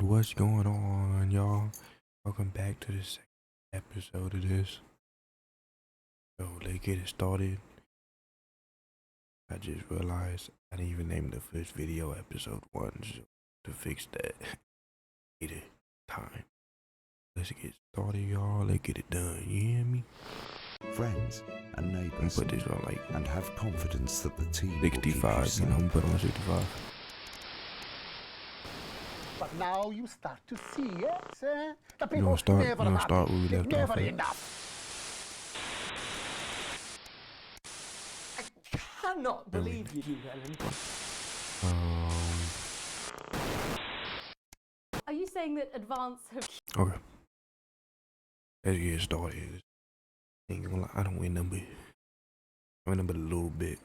What's going on, y'all? Welcome back to the second episode of this. So let's get it started. I just realized I didn't even name the first video episode 1, so to fix that, need time. Let's get started, y'all. Let's get it done. You hear me? Friends and neighbours, Put this on like and have confidence that the team 65. You know, I'm put on 65. But now you start to see, yes? The people You wanna start? never You wanna happy. start where we It's left never off at? enough. I cannot believe you, Ellen. Are you saying that Advance have... Okay. Let's get started. Ain't gonna lie, I don't win number. I win number a little bit.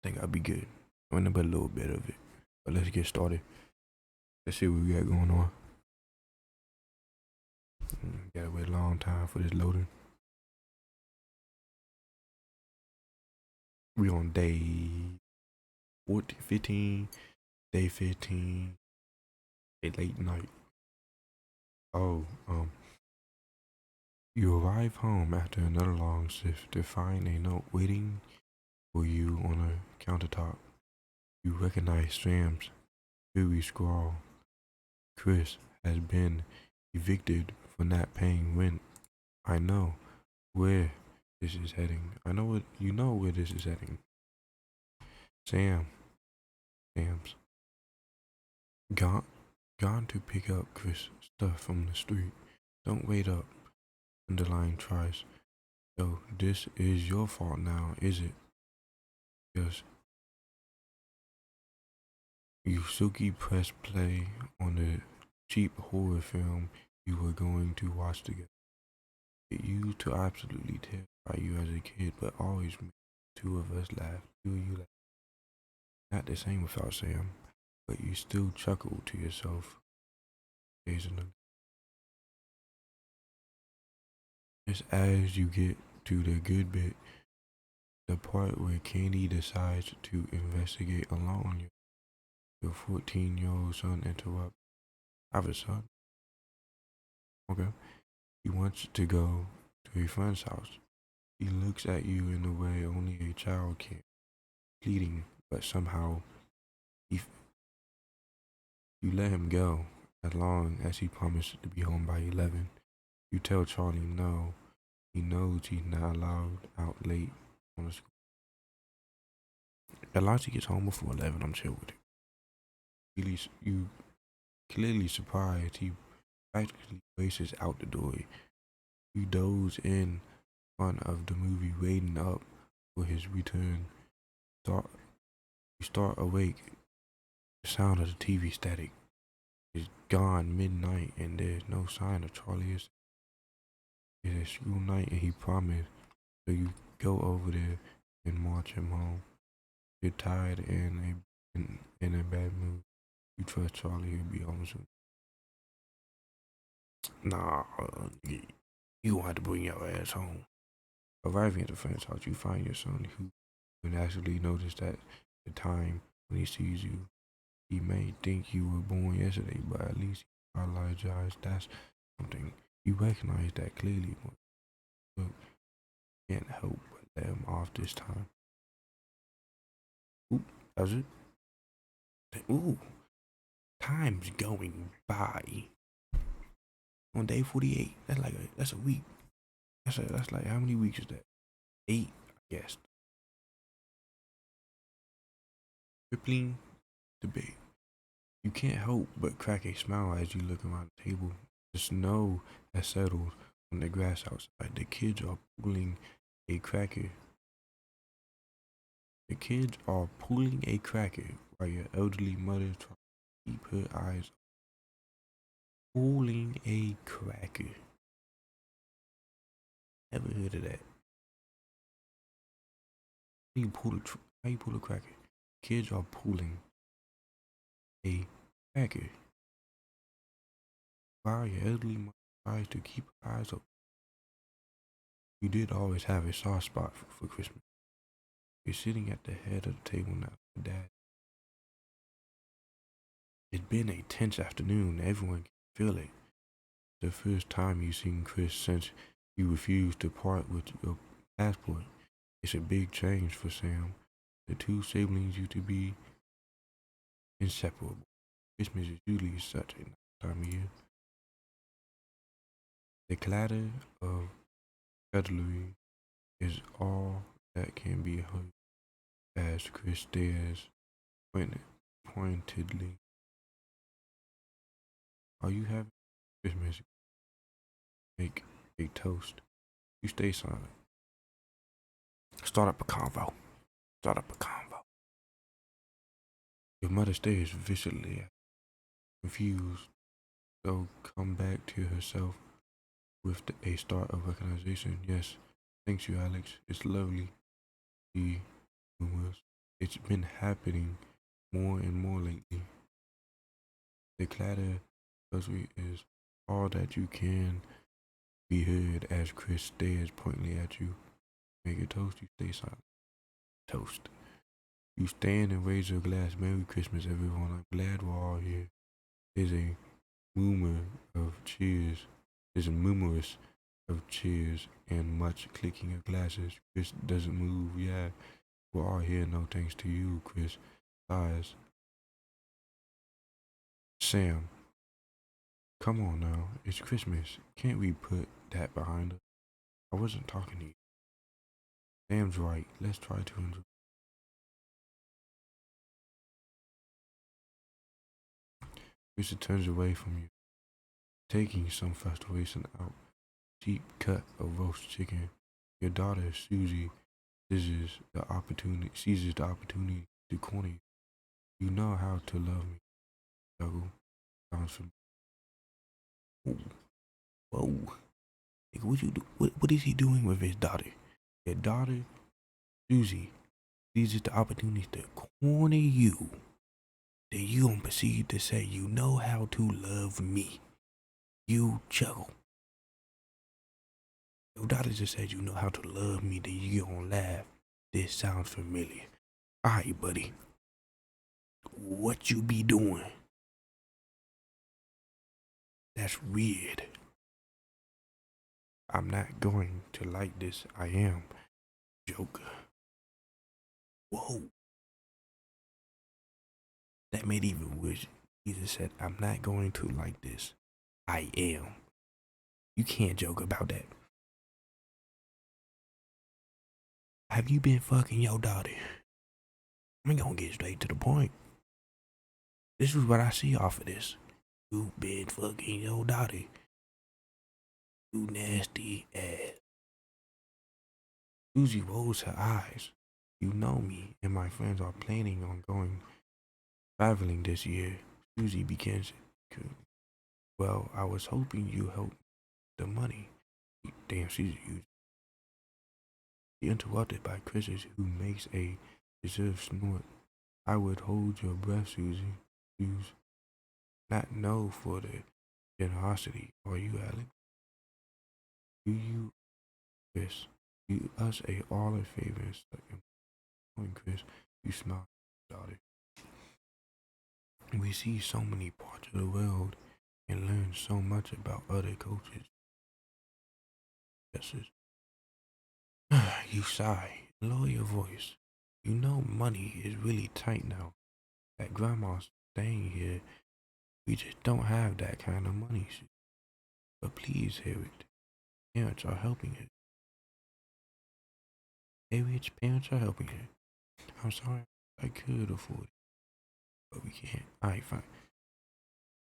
I think I'll be good. I win number a little bit of it. But let's get started. Let's see what we got going on. Gotta wait a long time for this loading. We on day 14, 15, day 15, a late night. You arrive home after another long shift to find a note waiting for you on a countertop. You recognize Sam's weary scrawl. Chris has been evicted for not paying rent. I know where this is heading. I know what you know where this is heading. Sam's gone to pick up Chris' stuff from the street. Don't wait up. Underline tries. So this is your fault now, is it? Yes. Yusuke pressed play on the cheap horror film you were going to watch together. It used to absolutely terrify you as a kid, but always made two of us laugh. Two of you laugh. Not the same without Sam, but you still chuckle to yourself occasionally. Just as you get to the good bit, the part where Candy decides to investigate alone, your 14-year-old son interrupts. I have a son. Okay. He wants to go to a friend's house. He looks at you in a way only a child can, pleading, but somehow you let him go as long as he promised to be home by 11. You tell Charlie no. He knows he's not allowed out late on the school. As long as he gets home before 11, I'm chill with it. You clearly surprised. He practically races out the door. You doze in front of the movie, waiting up for his return. You start awake. The sound of the TV static is gone midnight, and there's no sign of Charlie. It is school night, and he promised. So you go over there and march him home. You're tired and in a bad mood. You trust Charlie, he'll be home soon. Nah, you gonna have to bring your ass home. Arriving at the friend's house, you find your son, who would naturally notice that the time when he sees you. He may think you were born yesterday, but at least he apologized. That's something. You recognize that clearly, but can't help but let him off this time. Ooh, that's it. Ooh, time's going by. On day 48, that's a week. That's like, how many weeks is that? 8, I guess. Crippling debate. You can't help but crack a smile as you look around the table. The snow has settled on the grass outside. The kids are pulling a cracker. While your elderly mother tries to keep her eyes on. Pulling a cracker. Never heard of that. How you pull a cracker? Kids are pulling a cracker. While your elderly mother tries to keep her eyes open. You did always have a soft spot for Christmas. You're sitting at the head of the table now, Dad. It's been a tense afternoon. Everyone can feel it. The first time you've seen Chris since you refused to part with your passport. It's a big change for Sam. The two siblings used to be inseparable. Christmas is usually such a nice time of year. The clatter of cutlery is all that can be heard as Chris stares pointedly. Are you having Christmas? Make a toast. You stay silent. Start up a convo. Start up a convo. Your mother stares viciously, confused, so come back to herself with a start of recognition. Yes, thanks you, Alex. It's lovely. The rumors. It's been happening more and more lately. The clatter is all that you can be heard as Chris stares pointedly at you. Make a toast, you stay silent. Toast. You stand and raise your glass. Merry Christmas, everyone. I'm glad we're all here. There's a murmur of cheers. There's a murmurous of cheers and much clicking of glasses. Chris doesn't move. Yeah, we're all here. No thanks to you, Chris. Sighs. Sam, come on now. It's Christmas. Can't we put that behind us? I wasn't talking to you. Sam's right. Let's try to enjoy. Chris turns away from you, taking some frustration out. Cheap cut of roast chicken. Your daughter, Susie, seizes the opportunity to corner you. You know how to love me. Juggle. Sounds familiar. Whoa. Nigga, what you do? What is he doing with his daughter? Your daughter, Susie, seizes the opportunity to corner you. Then you gonna proceed to say you know how to love me. You juggle. Your daughter just said you know how to love me, then you gonna laugh. This sounds familiar. Alright, buddy. What you be doing? That's weird. I'm not going to like this. I am. Joker. Whoa. That made even worse. Jesus said, I'm not going to like this. I am. You can't joke about that. Have you been fucking your daughter? I'm gonna get straight to the point. This is what I see off of this. You been fucking your daughter. You nasty ass. Susie rolls her eyes. You know me and my friends are planning on going traveling this year. Susie begins. Well, I was hoping you helped the money. Damn, she's huge. She interrupted by Chris's, who makes a deserved snort. I would hold your breath, Susie. Use not know for the generosity. Are you, Alex? Do you, Chris? Do us all a favor and second. Chris, you smile, daughter. We see so many parts of the world and learn so much about other cultures. Yes, you sigh, lower your voice. You know money is really tight now. That grandma's staying here. We just don't have that kind of money. But please, Harriet, parents are helping her. Harriet's parents are helping her. I'm sorry, I could afford it, but we can't. Alright, fine.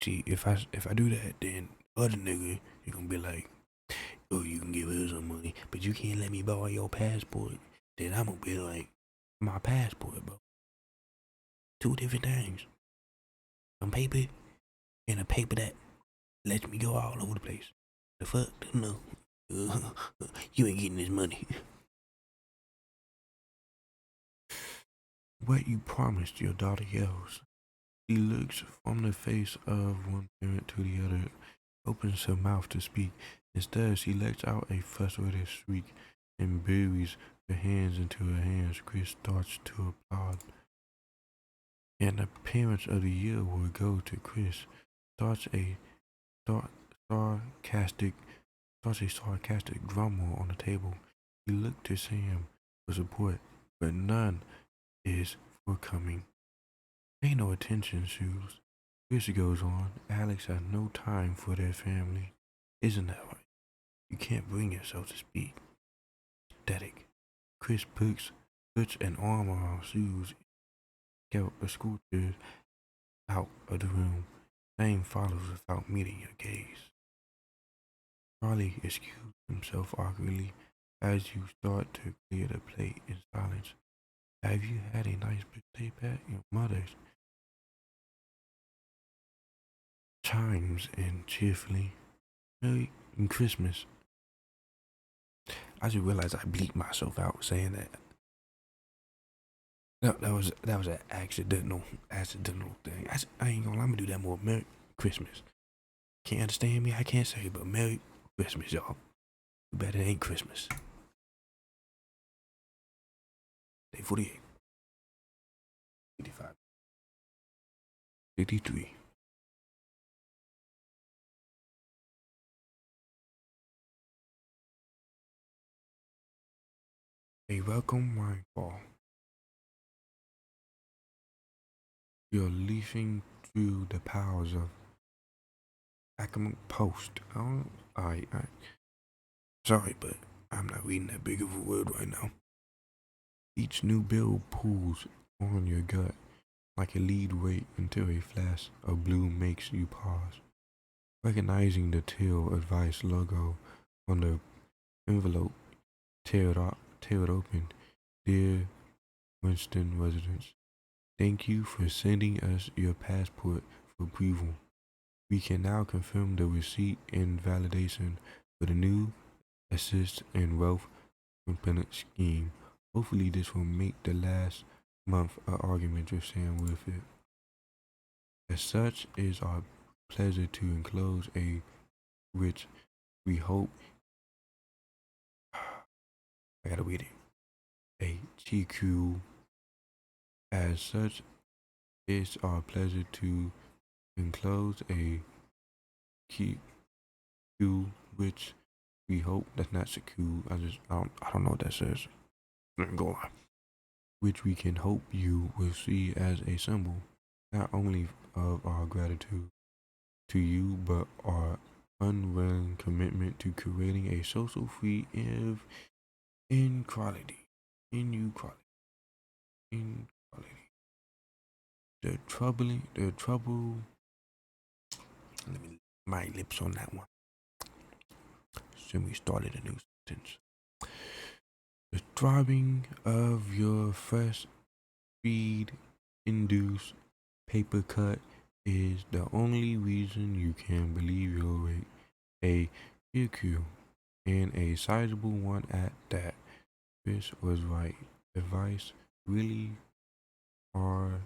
See, if I do that, then other nigga, you gonna be like, oh, you can give her some money, but you can't let me borrow your passport. Then I'm gonna be like, my passport, bro. Two different things. Some paper and a paper that lets me go all over the place. The fuck? No. You ain't getting this money. What you promised, your daughter yells. She looks from the face of one parent to the other, opens her mouth to speak. Instead, she lets out a frustrated shriek and buries her hands into her hands. Chris starts to applaud. And the Parents of the Year will go to Chris. Starts a star, sarcastic starts a sarcastic drummer on the table. He looked to Sam for support, but none is forthcoming. Pay no attention, Shoes. Chris goes on. Alex has no time for their family. Isn't that right? You can't bring yourself to speak. Pathetic. Chris puts an arm around Shoes, escorted out of the room. Sam follows without meeting your gaze. Charlie excused himself awkwardly as you start to clear the plate in silence. Have you had a nice birthday, Pat? Your mother's chimes in cheerfully. Merry Christmas. I just realized I bleeped myself out saying that. No, that was an accidental thing. I ain't gonna lie, I'm gonna do that more. Merry Christmas. Can't understand me? I can't say it, but Merry Christmas, y'all. Too bad it ain't Christmas. Day 48. 55. 53. A welcome rainfall. You're leafing through the piles of Academic Post. I sorry, but I'm not reading that big of a word right now. Each new bill pulls on your gut like a lead weight until a flash of blue makes you pause. Recognizing the Till Advice logo on the envelope, tear it open. Dear Winston residents, thank you for sending us your passport for approval. We can now confirm the receipt and validation for the new Assist and Wealth Component Scheme. Hopefully this will make the last month an argument with Sam worth it. As such, it is our pleasure to enclose a which we hope I gotta read it. A GQ. As such, it's our pleasure to enclose a QQ, which we hope that's not secure. I don't know what that says. Go on. Which we can hope you will see as a symbol, not only of our gratitude to you, but our unwavering commitment to creating a social free inequality. The trouble. Let me my lips on that one. So we started a new sentence. The throbbing of your fresh feed induced paper cut is the only reason you can believe you'll rate a PQ, and a sizable one at that. Chris was right. Advice really are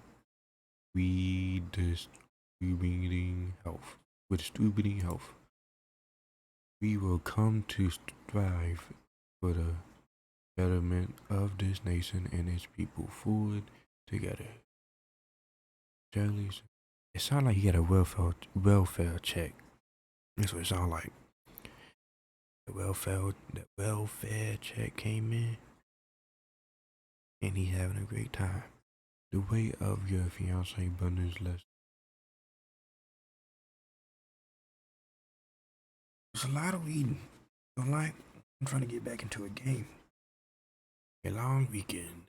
redistributing health. We will come to strive for the betterment of this nation and its people forward together. Charlie's. It sounds like he got a welfare check. That's what it sounds like. The welfare check came in, and he having a great time. The weight of your fiance bundles less. It's a lot of reading. I'm trying to get back into a game. A long weekend.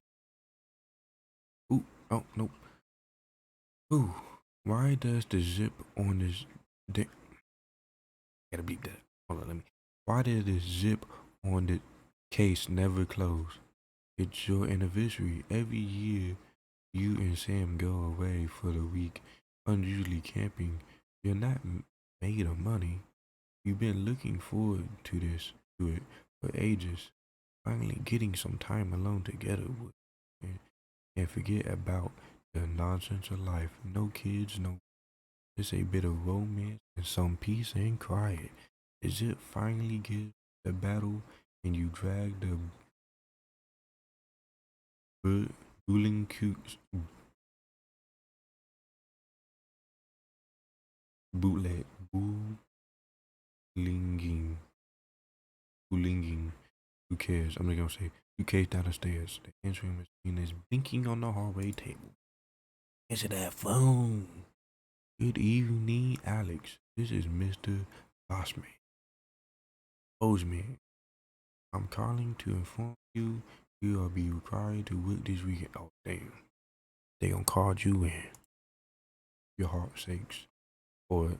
Ooh, oh, nope. Ooh, why does the zip on this... Gotta beep that. Hold on, Why did the zip on the case never close? It's your anniversary. Every year, you and Sam go away for the week, unusually camping. You're not made of money. You've been looking forward to it for ages. Finally getting some time alone together and forget about the nonsense of life. No kids, no. Just a bit of romance and some peace and quiet. Is it finally get the battle and you drag the bootleg, boolinging. Who cares? I'm not gonna say. You case down the stairs. The answering machine is blinking on the hallway table. Answer that phone. Good evening, Alex. This is Mr. Bossman. Bossman. I'm calling to inform you will be required to work this weekend. Oh, damn. They gonna call you in. Your heart sakes. Or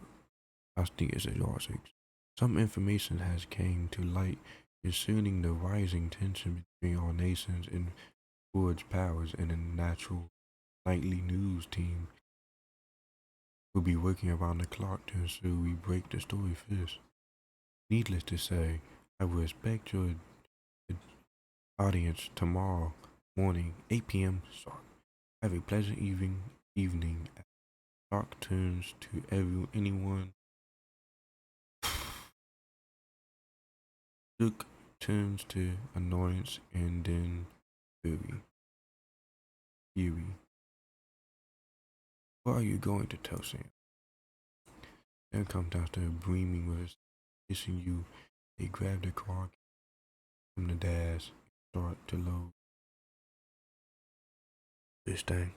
I think it says your heart sakes. Some information has came to light concerning the rising tension between our nations and forged powers, and a natural nightly news team will be working around the clock to ensure we break the story first. Needless to say, I will expect your audience tomorrow morning, 8 p.m. sharp. Have a pleasant evening. Clock turns to anyone. Look turns to annoyance and then fury. What are you going to tell Sam? Sam comes downstairs beaming with us, kissing you. They grab the car from the dash and start to load. This thing.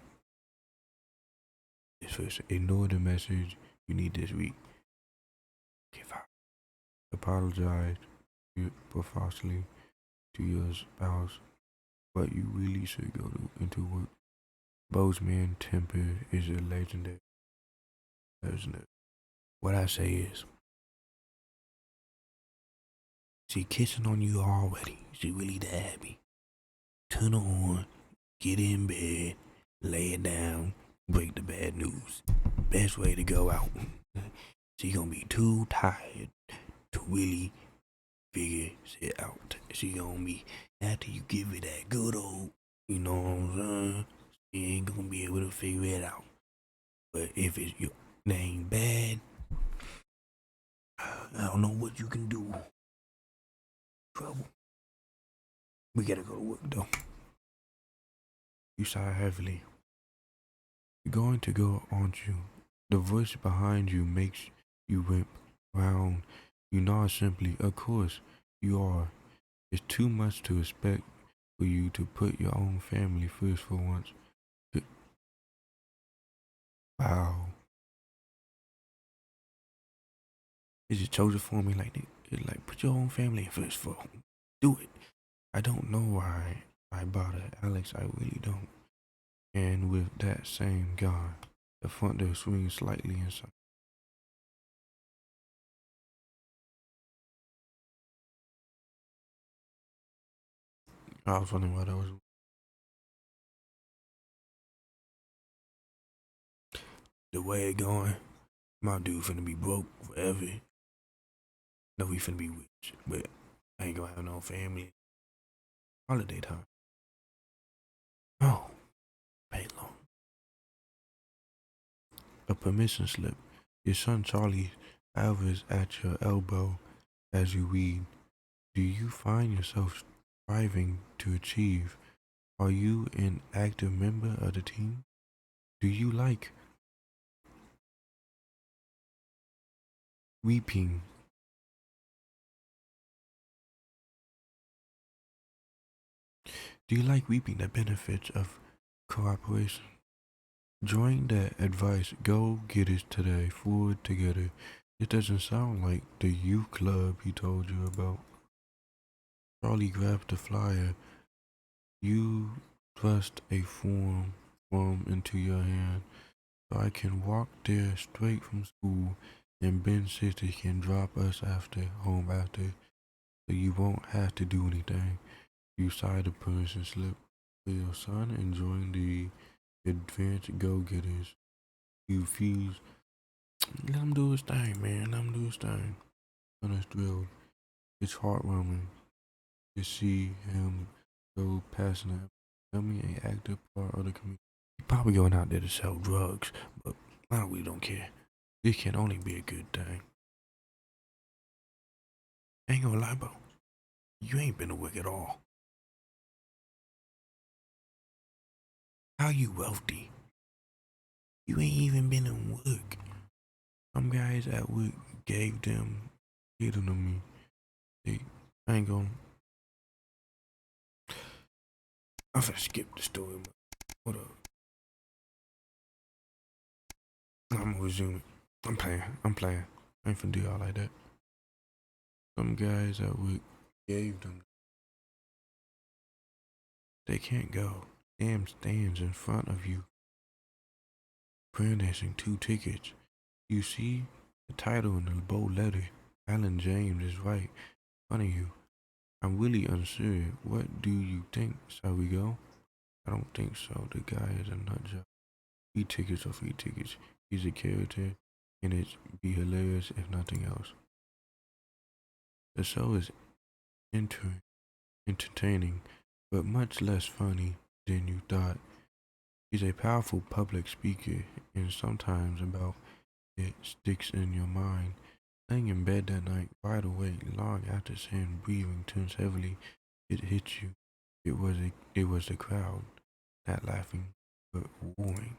This first. Ignore the message you need this week. Give up. Apologize profusely to your spouse, but you really should go into work. Bozeman temper is a legendary. What I say is, she kissing on you already. She really that happy. Turn her on, get in bed, lay it down, break the bad news. Best way to go out. She gonna be too tired to really figure it out. She gonna be, after you give it that good old, you know what I'm saying? She ain't gonna be able to figure it out. But if it's your name bad, I don't know what you can do. Trouble. We gotta go to work though. You sigh heavily. You're going to go, aren't you? The voice behind you makes you whip round. You nod simply. Of course you are. It's too much to expect for you to put your own family first for once. Wow. Is it chosen for me like that? Like, put your own family first for. Do it. I don't know why I bother Alex. I really don't. And with that same guy, the front door swings slightly inside. I was wondering why that was. The way it going, my dude finna be broke forever. No, he finna be rich, but I ain't gonna have no family. Holiday time. Oh, pay long. A permission slip. Your son Charlie hovers at your elbow as you read. Do you find yourself striving to achieve? Are you an active member of the team? Do you like weeping? Do you like reaping the benefits of cooperation? Join the advice go getters today, forward together. It doesn't sound like the youth club he told you about. Charlie grabbed the flyer. You thrust a form into your hand. So I can walk there straight from school, and Ben's sister can drop us home after, so you won't have to do anything. You sigh the permission slip for your son and join the advanced go-getters. You feel, let him do his thing, man. Let him do his thing. Son is thrilled. It's heartwarming to see him so passionate, becoming an active part of the community. He's probably going out there to sell drugs, but I really don't care. This can only be a good thing. I ain't gonna lie, bro. You ain't been to work at all. How you wealthy? You ain't even been in work. Some guys at work gave them to me. I ain't gonna. I'm finna skip the story. Hold up. I'm gonna resume it. I'm playing. I ain't finna do y'all like that. Some guys at work gave them. They can't go. Damn stands in front of you. Brandishing 2 tickets. You see the title in the bold letter. Alan James is right in front of you. I'm really unsure. What do you think? Shall we go? I don't think so. The guy is a nut job. Free tickets are free tickets. He's a character, and it'd be hilarious if nothing else. The show is entertaining, but much less funny than you thought. He's a powerful public speaker, and sometimes about it sticks in your mind. Laying in bed that night, wide awake, long after seeing breathing turns heavily, it hits you. It was the crowd, not laughing, but roaring.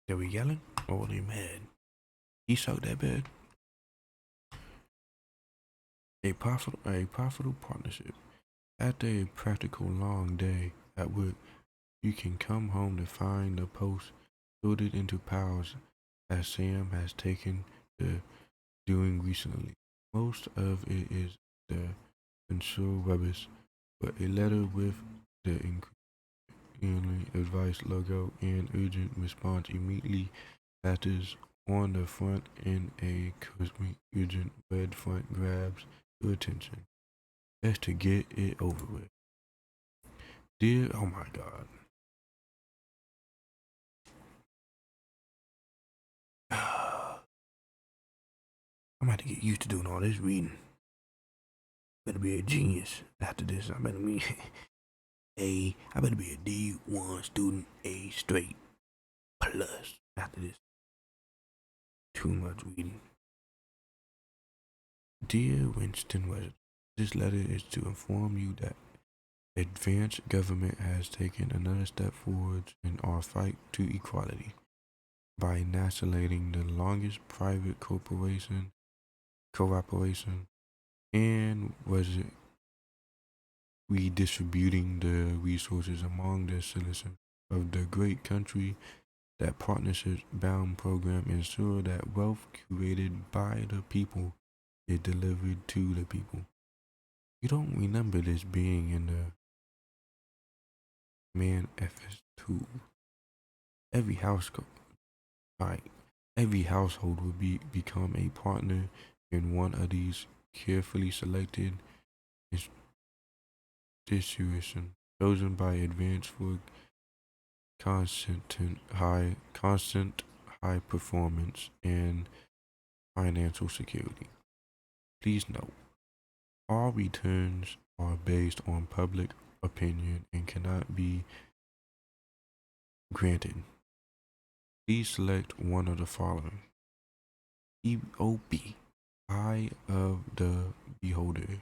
They were yelling, or were they mad? He sucked that bed. A profitable partnership. After a practical long day at work, you can come home to find the post sorted into piles as Sam has taken to doing recently. Most of it is the consumer rubbish, but a letter with the increasingly advice logo and urgent response immediately letters on the front and a cosmic urgent red font grabs your attention. Best to get it over with. Dear, oh my God. I'm about to get used to doing all this reading. Better be a genius after this. I better be I better be a D1 student, A straight plus after this. Too much reading. Dear Winston West, this letter is to inform you that advanced government has taken another step forward in our fight to equality by nationalizing the longest private cooperation and was redistributing the resources among the citizens of the great country. That partnership bound program ensure that wealth created by the people is delivered to the people. You don't remember this being in the Manifesto. Every every household will become a partner in one of these carefully selected institutions chosen by advanced for constant high performance and financial security. Please note, all returns are based on public opinion and cannot be granted. Please select one of the following. EOB, Eye of the Beholder,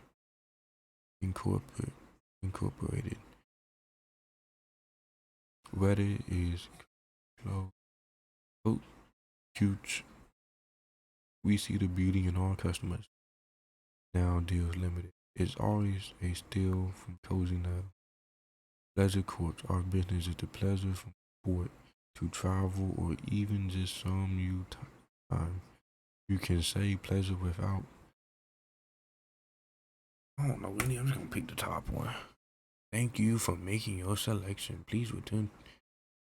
Incorporated. Weather is close. Huge. We see the beauty in all customers. Now deals limited. It's always a steal from Cozy Now. Pleasure Courts. Our business is the pleasure from port to travel or even just some new time. You can say pleasure without. I don't know really. I'm just gonna pick the top one. Thank you for making your selection. Please return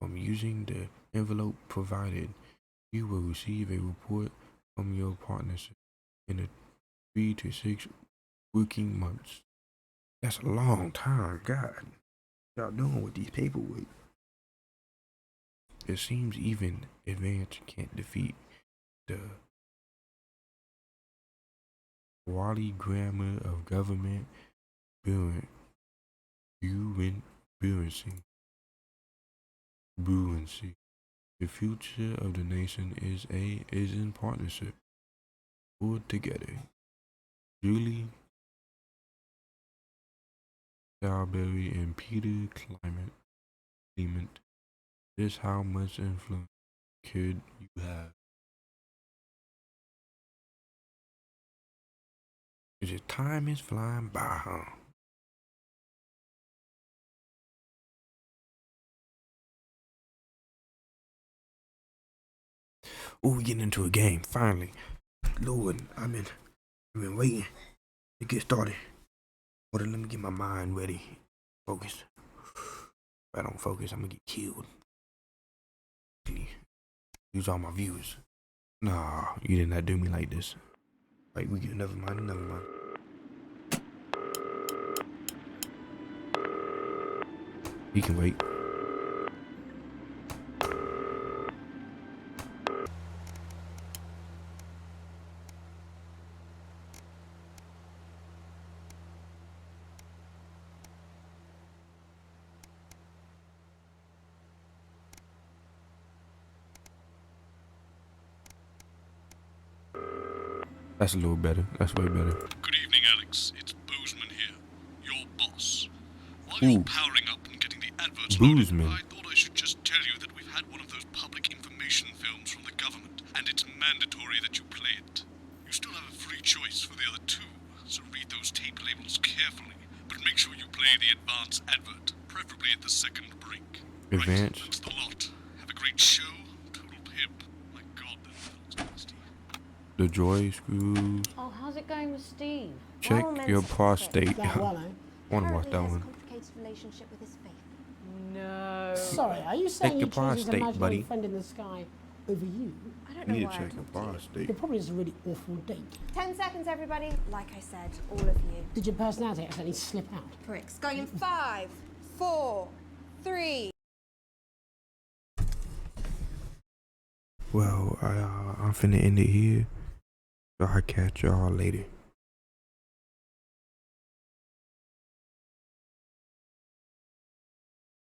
from using the envelope provided. You will receive a report from your partnership in a 3 to 6 working months. That's a long time, God. Y'all doing with these paperwork? It seems even advance can't defeat the Wally grammar of government buoyancy. The future of the nation is in partnership. Pulled together. Julie Strawberry and Peter Clement Just how much influence could you have? Is it time is flying by, huh? Oh, we getting into a game, finally. Lord, I've been waiting to get started. Hold on, let me get my mind ready. Focus. If I don't focus, I'm gonna get killed. Lose all my viewers. Nah, you did not do me like this. Right, we get never mind. He can wait. That's a little better. That's way better. Good evening, Alex. It's Boozman here, your boss. While you're Ooh. powering up and getting the adverts Boozman. loaded, I thought I should just tell you that we've had one of those public information films from the government, and it's mandatory that you play it. You still have a free choice for the other two, so read those tape labels carefully, but make sure you play the advance advert, preferably at the second break. Advance? Right, that's the lot. Have a great show. Total pimp. My God, that looks nasty. The joy screws. Oh, how's it going with Steve? Check Well, your men's prostate. That one, eh? I wanna watch Apparently that he has one. a complicated relationship with his faith. No. Sorry, are you saying your he chooses prostate, imaginary buddy. friend in the sky over you? I don't know You need why to I check your talked to you. prostate. It probably is a really awful date. 10 seconds, everybody. Like I said, all of you. Did your personality accidentally slip out? Pricks. Going in 5, 4, 3. Well, I'm finna end it here. So I'll catch y'all later.